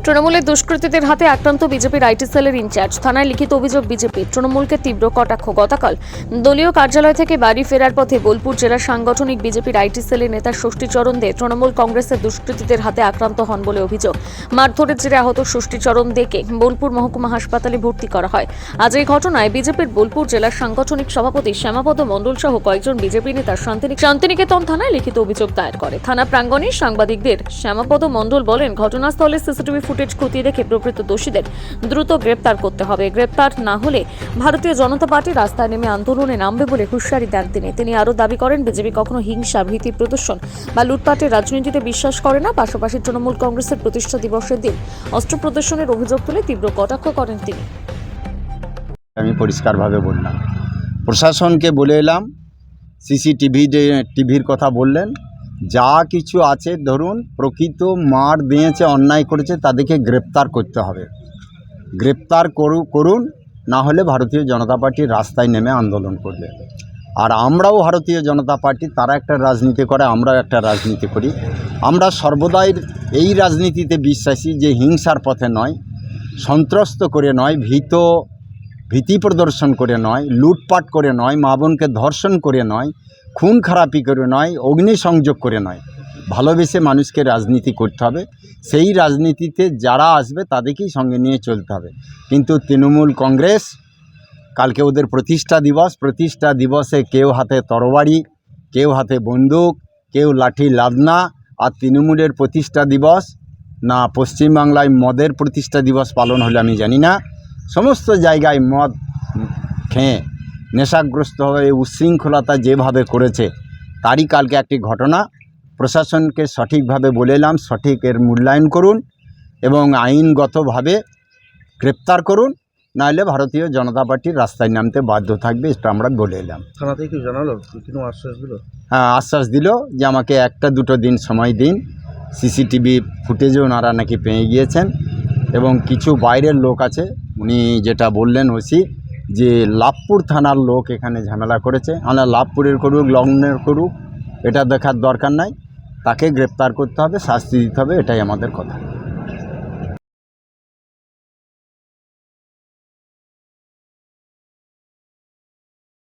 তৃণমূলের দুষ্কৃতীদের হাতে আক্রান্ত বিজেপির আইটি সেলের ইনচার্জ। থানায় লিখিত অভিযোগ বিজেপি। তৃণমূলকে তীব্র কটাক্ষ। গতকাল দলীয় কার্যালয় থেকে বাড়ি ফেরার পথে বোলপুর জেলার সাংগঠনিক বিজেপির আইটি সেলের নেতা ষষ্ঠীচরণ দে তৃণমূল কংগ্রেসের দুষ্কৃতীদের হাতে আক্রান্ত হন বলে অভিযোগ। মারধরের জেরে আহত ষষ্ঠীচরণ দেকে বোলপুর মহকুমা হাসপাতালে ভর্তি করা হয়। আজ এই ঘটনায় বিজেপির বোলপুর জেলার সাংগঠনিক সভাপতি শ্যামাপদ মণ্ডল সহ কয়েকজন বিজেপি নেতা শান্তিনিকেতন থানায় লিখিত অভিযোগ দায়ের করে। থানা প্রাঙ্গণে সাংবাদিকদের শ্যামাপদ মণ্ডল বলেন, ঘটনাস্থলে সিসিটিভি ফুটেজ খতিয়ে দেখে প্রকৃত দোষীদের দ্রুত গ্রেপ্তার করতে হবে। গ্রেপ্তার না হলে ভারতীয় জনতা পার্টি রাস্তায় নেমে আন্দোলনে নামবে বলে হুঁশিয়ারি দেন তিনি আরও দাবি করেন, বিজেপি কখনো হিংসা, ভীতি প্রদর্শন বা লুটপাটের রাজনীতিতে বিশ্বাস করে না। পাশাপাশি তৃণমূল কংগ্রেসের প্রতিষ্ঠা দিবসের দিন অস্ত্র প্রদর্শনের অভিযোগ তুলে তীব্র কটাক্ষ করেন তিনি। আমি পরিষ্কারভাবে বললাম, প্রশাসনকে বলে এলাম, টিভির কথা বললেন, যা কিছু আছে ধরুন প্রকৃত মার দিয়েছে, অন্যায় করেছে, তাদেরকে গ্রেপ্তার করতে হবে। গ্রেপ্তার করুন, না হলে ভারতীয় জনতা পার্টির রাস্তায় নেমে আন্দোলন করবে। আর আমরাও ভারতীয় জনতা পার্টি, তারা একটা রাজনীতি করে, আমরাও একটা রাজনীতি করি। আমরা সর্বদাই এই রাজনীতিতে বিশ্বাসী যে হিংসার পথে নয়, সন্ত্রস্ত করে নয়, ভীতি প্রদর্শন করে নয়, লুটপাট করে নয়, মা বোনকে ধর্ষণ করে নয়, খুন খারাপি করে নয়, অগ্নিসংযোগ করে নয়, ভালোবেসে মানুষকে রাজনীতি করতে হবে। সেই রাজনীতিতে যারা আসবে তাদেরকেই সঙ্গে নিয়ে চলতে হবে। কিন্তু তৃণমূল কংগ্রেস, কালকে ওদের প্রতিষ্ঠা দিবসে কেউ হাতে তরবারি, কেউ হাতে বন্দুক, কেউ লাঠি লাদনা। আর তৃণমূলের প্রতিষ্ঠা দিবস না পশ্চিমবাংলায় মদের প্রতিষ্ঠা দিবস পালন হলে আমি জানি না। সমস্ত জায়গায় মদ খেয়ে নেশাগ্রস্ত হয়ে উচ্ছৃঙ্খলতা যেভাবে করেছে, তারই কালকে একটি ঘটনা। প্রশাসনকে সঠিকভাবে বলে এলাম, সঠিক এর মূল্যায়ন করুন এবং আইনগতভাবে গ্রেপ্তার করুন, নাহলে ভারতীয় জনতা পার্টির রাস্তায় নামতে বাধ্য থাকবে। এটা আমরা বলে এলাম। থানা থেকে কি জানালো, কোনো আশ্বাস দিল? হ্যাঁ, আশ্বাস দিল যে আমাকে 1-2 দিন সময় দিন। সিসিটিভি ফুটেজও ওনারা নাকি পেয়ে গিয়েছেন এবং কিছু বাইরের লোক আছে। উনি যেটা বললেন ওসি, যে লাভপুর থানার লোক এখানে ঝামেলা করেছে। আমরা লাভপুরের করুক, লগ্নের করুক, এটা দেখার দরকার নাই, তাকে গ্রেপ্তার করতে হবে, শাস্তি দিতে হবে, এটাই আমাদের কথা।